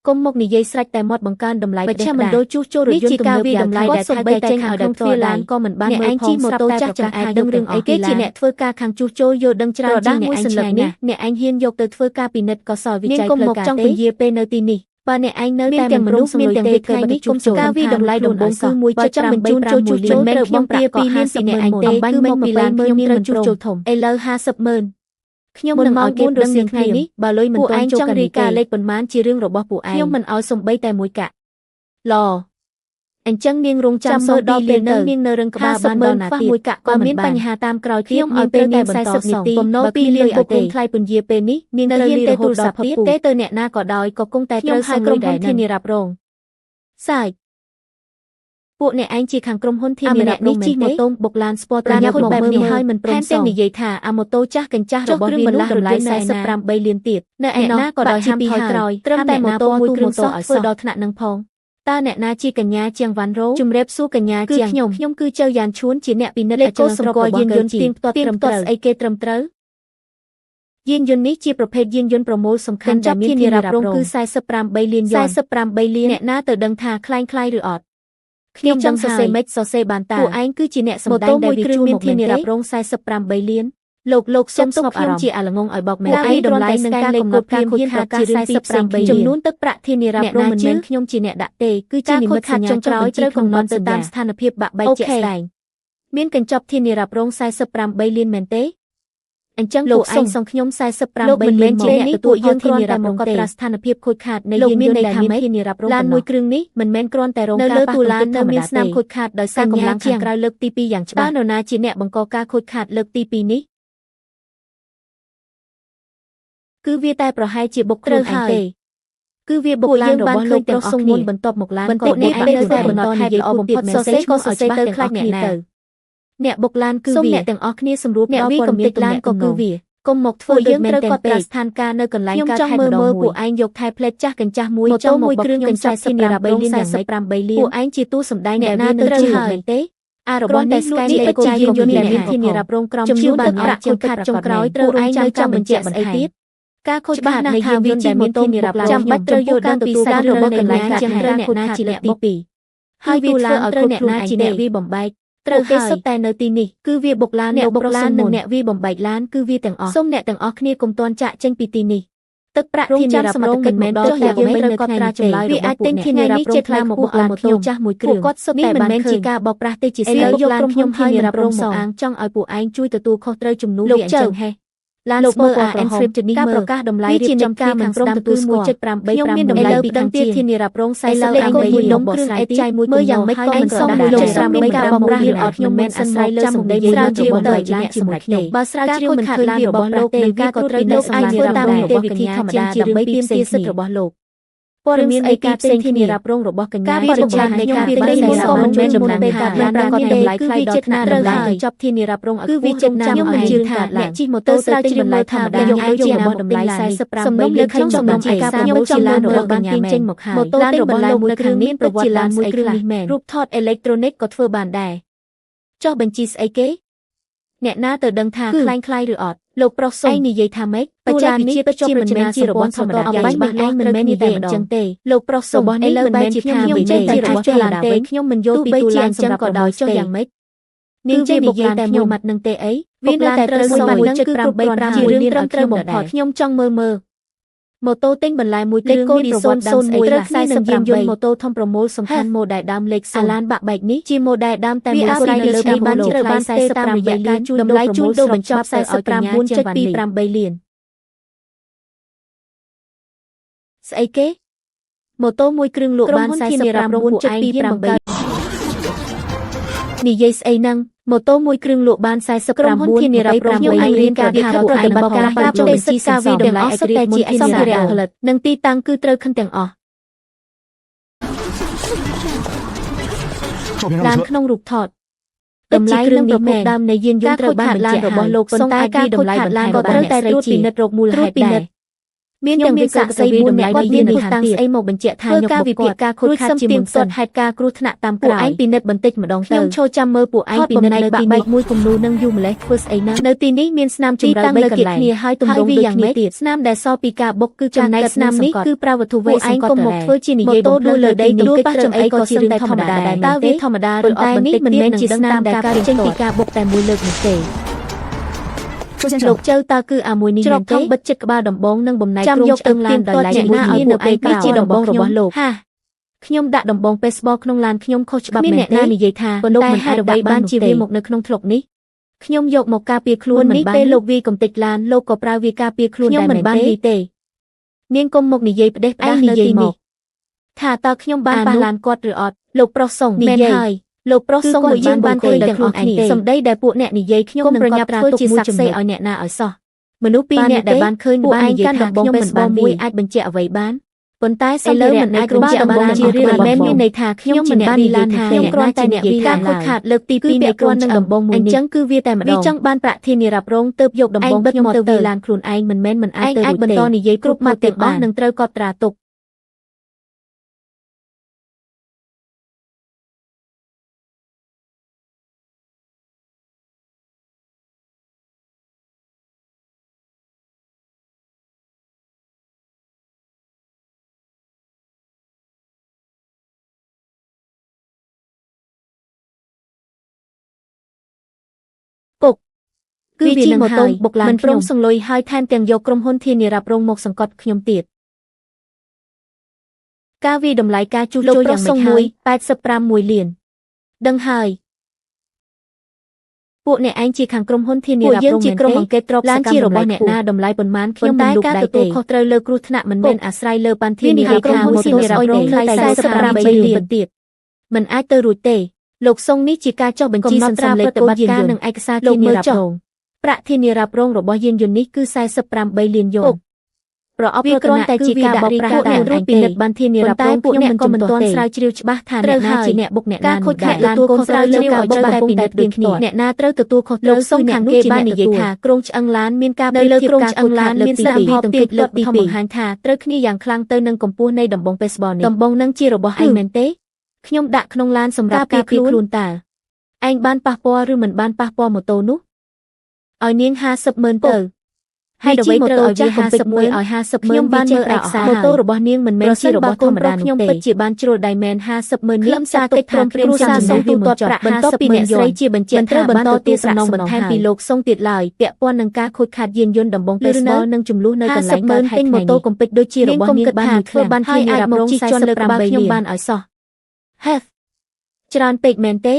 គុំមកនិយាយស្រេចតែមាត់បង្កើនតម្លៃប្រចាំមិនដូចជួសជុលរថយន្តទំនើបយ៉ាងថ្លៃដែលថៅតែចេញឲ្យដល់ទ្វារឡានក៏មិនបានមើលផងស្រាប់តែប្រកាសអាចដឹងរឿងអីគេជាអ្នកធ្វើការខាងជួសជុលយល់ដឹងច្រើនជាងអ្នកឯងឆ្ងាយណាស់អ្នកឯងហ៊ានយកទៅធ្វើការពិនិត្យកសលវិច័យផ្លូវការទេចង់ពន្យាពេលនៅទីនេះបើអ្នកឯងនៅតែមនុស្សមានទាំងវិថ្ងៃនេះគុំសការវាតម្លៃដំបូងគឺមួយចិត្តចាំបញ្ជូនចូលជួសជុលត្រូវបងប្រាក់2លានពីអ្នកឯងទេគឺមកពីឡានខ្ញុំត្រូវជួសជុលធំឥឡូវ50,000ខ្ញុំនឹងឲ្យគេដឹងថ្ងៃនេះបើលុយមិនទាន់ចូលការីការលេខប៉ុន្មានជារឿងរបស់ពួកឯងខ្ញុំមិនឲ្យសំបីតែមួយកាក់ឡអញ្ចឹងនាងរងចាំមើលដល់ពេលនៅនាងនៅរឹងក្បាលបានដល់ណាទៀតមួយកាក់ក៏មានបញ្ហាតាមក្រោយខ្ញុំឲ្យពេលនាង40នាទីបំណុល2លានឲ្យទេថ្លៃពន្យាពេលនេះនាងត្រូវរៀនទៅទូរស័ព្ទទៀតទេទៅអ្នកណាក៏ដោយក៏គង់តែត្រូវឲ្យក្រុមហ៊ុនធានារ៉ាប់រងសាយពួកអ្នកឯងជាខាងក្រុមហ៊ុនធានារ៉ាប់រងនេះជិះម៉ូតូបុកឡានស្ពតប្រញាប់មកបែបនេះហើយមិនព្រមសងនិយាយថាអាម៉ូតូចាស់កញ្ចាស់របស់វាបន្លាស់តម្លៃ48លានទៀតនៅឯណាក៏ដោយហាមថយក្រោយត្រឹមតែម៉ូតូមួយគ្រឿងសោះធ្វើដល់ថ្នាក់នឹងផងតើអ្នកណាជាកញ្ញាជាងវ៉ាន់រ៉ូជំរាបសួរកញ្ញាជាងខ្ញុំគឺចៅយ៉ានឈួនជាអ្នកពិនិត្យអចលនទ្រព្យរបស់យានយន្តទៀងផ្ទាត់ត្រឹមត្រូវស្អីគេត្រឹមត្រូវយានយន្តនេះជាប្រភេទយានយន្តប្រមូលសំខាន់ដែលមានធានារ៉ាប់រងគឺ48លាន48លានអ្នកណាទៅដឹងថាคล้ายឬអត់ខ្ញុំចង់សរសេរមិនសរសេរបានតាពួកឯងគឺជាអ្នកសម្ដែងដែលវាជួលមកធានារ៉ាប់រង48លានលោកសុំស្ងប់អារម្មណ៍ជាអាល្ងងឲ្យបោកមែនឯងតម្លៃនឹងការកំណត់ការខូចខាតជារឿង48ចំនួនទឹកប្រាក់ធានារ៉ាប់រងមិនមែនខ្ញុំជាអ្នកដាក់ទេគឺជានិមិត្តសញ្ញាចុងក្រោយត្រូវកំណត់ទៅតាមស្ថានភាពបាក់បែកជាក់ស្ដែងមានកញ្ចប់ធានារ៉ាប់រង48លានមែនទេអញ្ចឹងលោកឯងសងខ្ញុំ48លានជាអ្នកទទួលយើងគ្រាន់តែមកកត់ត្រាស្ថានភាពខូចខាតនៃយានយន្តដែលមានធានារ៉ាប់រងឡានមួយគ្រឿងនេះមិនមែនគ្រាន់តែរងការប៉ះទង្គិចធម្មតាទេស្នាមខូចខាតដោយសារកម្លាំងខាងក្រៅលើកទី2យ៉ាងច្បាស់នរណាជាអ្នកបង្កការខូចខាតលើកទី2នេះគឺវាតែប្រហែលជាបុកខ្លួនឯងទេគឺវាបុកឡានរបស់លោកទាំងអស់គ្នាបន្ទាប់មកឡានក៏នេះពេលតែបន្តនិយាយល្អបំផុតសរសេរក៏សរសេរទៅខ្លាចអ្នកណាអ្នកបុកឡានគឺវាអ្នកទាំងអស់គ្នាសម្រួលដល់ព័ត៌មានឡានក៏គឺវាកុំមកធ្វើយើងត្រូវកត់ត្រាស្ថានភាពនៅកន្លែងការខេត្តម្ដងពួកឯងយកថែផ្លេតចាស់កញ្ចាស់មួយចូលមួយគ្រឿងកញ្ចាស់ធានារ៉ាប់រងយ៉ាងម៉េច8លានពួកឯងជាទូសម្ដែងអ្នកណាទៅជាមែនទេអារបស់នេះស្កែនលេខកូដយានយន្តដែលមានធានារ៉ាប់រងក្រមជួលបានប្រាក់ខូចខាតចុងក្រោយត្រូវឯងនៅចាំបញ្ជាក់ស្អីទៀតការខូចខាតនៃយានយន្តដែលមានធានារ៉ាប់រងចាំបាច់ត្រូវយកដល់ពីសាររបស់កន្លែងការជាអ្នកណាជាអ្នកទី2ហើយវាធ្វើឲ្យត្រូវអ្នកណាជាអ្នកវាបំបែកត្រូវគេសុទ្ធតែនៅទីនេះគឺវាបុកឡានអ្នកបុកឡាននិងអ្នកវាបំបែកឡានគឺវាទាំងអស់សូមអ្នកទាំងអស់គ្នាកុំទាន់ចាក់ចេញពីទីនេះទឹកប្រាក់ធានារ៉ាប់រងមិនមែនចុះយ៉ាងម៉េចត្រូវកត់ត្រាចម្លើយវាអាចទិញធានានេះជាថ្លៃមកបុកឡានម៉ូតូចាស់មួយគ្រឿងគាត់សុទ្ធតែមិនមែនជាការបោកប្រាស់ទេជាស្អីយកក្រុមខ្ញុំធានារ៉ាប់រងមកអាងចង់ឲ្យពួកឯងជួយទទួលខុសត្រូវជំនួសវាអញ្ចឹងហេឡានស្មើ Encrypt នេះការប្រកាសតម្លៃរៀបចំការមិនព្រមទទួលស្គាល់ខ្ញុំមានតម្លៃពីខាងទៀតធានារ៉ាប់រង48មួយដុំគ្រឿងអេចាយមួយមើលយ៉ាងម៉េចក៏មិនសមមួយលោក5ការបំរាស់រៀនអត់ខ្ញុំមិនអាស្រ័យលើសម្ដីស្រាវជ្រាវទៅអ្នកជាមួយគ្នាបើស្រាវជ្រាវមិនឃើញវារបស់លោកនឹងការត្រួតពិនិត្យអាចធ្វើតាមនីតិវិធីធម្មតាដើម្បីទាមទារសិទ្ធិរបស់លោកព័ត៌មានអីការផ្សេងធានារ៉ាប់រងរបស់កញ្ញាការបរិច្ឆេទនៃការទិញមុនក៏មិនមែនចំណានថាបានប្រាកដតម្លៃថ្លៃដល់ថ្នាក់ត្រូវហើយចប់ធានារ៉ាប់រងគឺវាចិត្តណាខ្ញុំមិនជឿថាអ្នកជិះម៉ូតូស្រាវជ្រាវមើលធម្មតាយកឲ្យជារបស់តម្លៃ45សំណុំលើខ្ញុំសំណុំឯកាខ្ញុំចង់ឡានរបស់បានទាញចេញមកហើយម៉ូតូរបស់លោកមួយគ្រឿងមានប្រវត្តិឡានមួយគ្រឿងនេះមែនរូបថតអេឡិចត្រូនិកក៏ធ្វើបានដែរចុះបញ្ជីស្អីគេអ្នកណាទៅដឹងថាคล้ายឬអត់លោកប្រុសសុំឯងនិយាយថាម៉េចបច្ចានេះពិតជាមិនមែនជារបស់ធម្មតាយ៉ាងច្បាស់ឯងមិនមែននិយាយអញ្ចឹងទេលោកប្រុសសុំរបស់នេះមិនមែនជាខ្ញុំចេះតែរបស់ចឡានទេខ្ញុំមិនយល់ពីទូឡានចឹងក៏ដោយចុះយ៉ាងម៉េចនាងចេះនិយាយតែមួយម៉ាត់នឹងទេអីវានៅតែត្រូវមួយម៉ាត់នឹងគឺ8.5ជារឿងត្រឹមត្រូវបំផុតខ្ញុំចង់មើលម៉ូតូទិញបន្លែមួយគ្រឿងមានប្រវត្តិដើមស្អីត្រូវខ្សែសម្រាប់យន្តម៉ូតូធំប្រមូលសំខាន់ម៉ូដែលដើមលេខអាឡានបាក់បែកនេះជាម៉ូដែលដើមតែមួយស្រ័យលើពីបានជ្រើបាន40តាមរយៈការជួលតម្លៃជួលដូរបញ្ចប់49.28លានស្អីគេម៉ូតូមួយគ្រឿងលក់បាន49.28និយាយស្អីហ្នឹងម៉ូតូមួយគ្រឿងលក់បាន49ក្រុមហ៊ុនធានារ៉ាប់រងខ្ញុំឯងរៀនការថាពួកឯងបកការការចូលបញ្ជីសាវីតម្លៃឯករាជ្យជាសម្ភារៈផលិតនិងទីតាំងគឺត្រូវខិនទាំងអស់ឡានក្នុងរូបថតតម្លៃនឹងប្រភពដើមនៃយានយន្តត្រូវបានបញ្ជាក់របស់លោកប៉ុន្តែការខូចខាតឡានក៏ត្រូវតែត្រួតពិនិត្យរកមូលហេតុដែរ មានទាំងវិសាស្័យ4អ្នកគាត់មានតាំងស្អីមកបញ្ជាក់ថាខ្ញុំវិភាគការខូចខាតជាមុនសិនហេតុការគ្រោះថ្នាក់តាមក្រោយឯងពិនិត្យបន្តិចម្ដងទៅខ្ញុំចូលចាំមើលពួកឯងពិនិត្យនៅទី1មួយគំនូនឹងយូរម្លេះធ្វើស្អីណានៅទីនេះមានស្នាមជំរៅ3កន្លែងគ្នាហើយទម្រង់ដូចគ្នាទៀតស្នាមដែលសល់ពីការបុកគឺចំណែកស្នាមនេះគឺប្រាវត្ថុវេឯងកុំមកធ្វើជានិយាយបំភ្លឺលើដីទៅប៉ះចំអីក៏ជារឿងធម្មតាដែរតើវាធម្មតាឬអត់បន្តិចមិនមែនជាស្នាមដែលកើតចេញពីការបុកតែមួយលើកនោះទេលោកជើតើគឺអាមួយនេះមែនទេបិទចិត្តក្បាលដំបងនិងបំណែកក្រុមឆ្អឹងឡានដោយឡែកមួយនេះនៅឯនេះជាដំបងរបស់លោកហាខ្ញុំដាក់ដំបង baseball ក្នុងឡានខ្ញុំខុសច្បាប់មែនទេអ្នកណានិយាយថាលោកមិនអាចអ្វីបានជាវាមកនៅក្នុងធ្លុកនេះខ្ញុំយកមកការពារខ្លួនមិនបានពេលលោកវាកំទេចឡានលោកក៏ប្រើវាការពារខ្លួនដែរមែនទេនាងកុំមកនិយាយផ្ដេសផ្ដាស់នៅទីនេះថាតើខ្ញុំបានប៉ះឡានគាត់ឬអត់លោកប្រុសសុងមែនហើយលោកប្រុសសុំឲ្យយើងបានឃើញទាំងអស់គ្នាសម្ដីដែលពួកអ្នកនិយាយខ្ញុំនឹងកត់ត្រាទុកមួយចំណុចឲ្យអ្នកណាឲ្យសោះមនុស្សពីរអ្នកដែលបានឃើញបាននិយាយថាខ្ញុំមិនបានមួយអាចបញ្ជាក់អ្វីបានប៉ុន្តែសម្ភារៈមិនអាចបញ្ជាក់បានជារឿងមិនមានន័យថាខ្ញុំមិនបាននិយាយថាខ្ញុំគ្រាន់តែអ្នកវិការខូចខាតលើកទី2នៃគ្រាន់នឹងដំបងមួយនេះអញ្ចឹងគឺវាតែម្ដងវាចង់បានប្រាក់ធានារ៉ាប់រងទៅយកដំបងខ្ញុំទៅវាឡានខ្លួនឯងមិនមែនមិនអាចទៅបន្តនិយាយគ្រប់ម៉ាត់ទាំងអស់នឹងត្រូវកត់ត្រាទុកពុកគឺវានឹងហើយមិនព្រមសង្លុយហើយថែមទាំងយកក្រុមហ៊ុនធានារ៉ាប់រងមកសង្កត់ខ្ញុំទៀតការវាតម្លៃការជួសជុលយ៉ាងម៉េចហើយ85លានដឹងហើយពួកអ្នកឯងជាខាងក្រុមហ៊ុនធានារ៉ាប់រងជាក្រុមអង្គការទ្រព្យសកម្មរបស់អ្នកណាតម្លៃប៉ុន្មានខ្ញុំមិនលូកដែរទេខុសត្រូវលើគ្រោះថ្នាក់មិនមែនអាស្រ័យលើប៉ាន់ធានាក្រុមហ៊ុនធានារ៉ាប់រងថ្លៃ45លានទៀតមិនអាចទៅរួចទេលោកសុងនេះជាការចុះបញ្ជីសន្សំលេខប្រតិបត្តិការនិងឯកសារធានារ៉ាប់រងប្រាក់ធានារ៉ាប់រងរបស់យានយន្តនេះគឺ48លានយ៉ូប្រអប់វាគ្រាន់តែជាការបោកប្រាស់តែរូបពិនិត្យបានធានារ៉ាប់រងខ្ញុំមិនក៏មិនទាន់ស្រាវជ្រាវច្បាស់ថាអ្នកណាជាអ្នកបុកអ្នកណាការខូចខាតឡានខុសត្រូវលើការបោកតែពិនិត្យដូចគ្នាអ្នកណាត្រូវទទួលខុសត្រូវសុំខាងគេបាននិយាយថាក្រុងឆ្អឹងឡានមានការលើក្រុងឆ្អឹងឡានមានស្ដាប់ពីទង្គិចលើកទី2បង្ហាញថាត្រូវគ្នាយ៉ាងខ្លាំងទៅនឹងកម្ពស់នៃដំបង baseball នេះដំបងនឹងជារបស់ឯងមែនទេខ្ញុំដាក់ក្នុងឡានសម្រាប់ការពារខ្លួនតើឯងបានប៉ះពាល់ឬមិនបានប៉ះពាល់ម៉ូតូនោះឲ្យនាង500000ទៅហើយអ្វីត្រូវឲ្យវា50មួយឲ្យ500000ខ្ញុំបានមើលឯកសារម៉ូតូរបស់នាងមិនមែនជារបស់ធម្មតាខ្ញុំពិតជាបានជ្រុលដៃមែន500000នេះសារកិច្ចព្រមព្រៀងចាំសំទូទាត់ប្រាក់បន្ទាប់ពីអ្នកស្រីជាបញ្ជាក់ថាបន្តទីសំណងបន្ថែមពីលោកសុងទៀតឡើយពាក់ព័ន្ធនឹងការខូចខាតយានយន្តដំបង baseball និងចំនួននៅកន្លែងកើតហេតុម៉ូតូកុំពេចដូចជារបស់នាងបានធ្វើបានធានារ៉ាប់រង48លានខ្ញុំបានឲ្យសោះហេច្រើនពេកមែនទេ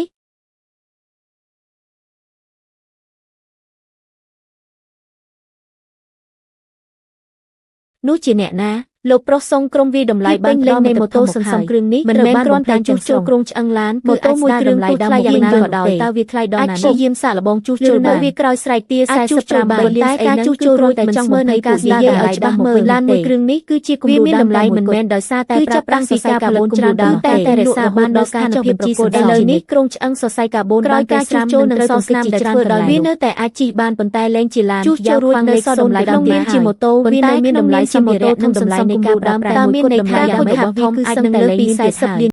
នោះជាអ្នកណាលោកប្រុសសុងក្រុមវាតម្លៃបានលេងនៃម៉ូតូសន្សំគ្រឿងនេះមិនមែនគ្រាន់តែជួសជុលក្រុងឆ្អឹងឡានម៉ូតូមួយគ្រឿងទូថ្លៃយ៉ាងណាក៏ដោយតើវាថ្លៃដល់ណានេះយាមសាកល្បងជួសជុលនៅវាក្រោយស្រែកទា45លានតែការជួសជុលរួចតែចង់មើលនៃការស្ដារឲ្យច្បាស់មើលឡានមួយគ្រឿងនេះគឺជាគំរូមានតម្លៃមិនមែនដោយសារតែប្រើប្រាស់សរសៃកាបូនច្រើនតែរក្សាបានដល់ការចុះបញ្ជីសម្ដែងលើនេះក្រុងឆ្អឹងសរសៃកាបូនក្រោយការជួសជុលនិងសងស្នាមដែលធ្វើដោយវានៅតែអាចជិះបានប៉ុន្តែលែងជាឡានជួសជុលរួចនៅសល់តម្លៃដល់មានជាម៉ូតូវានៅមានតម្លៃសម្ភារៈនិងតម្លៃនៃការប្រើប្រាស់មួយគុណតម្លៃយ៉ាងម៉េចរបស់វាគឺសឹងតែលើពី40លាន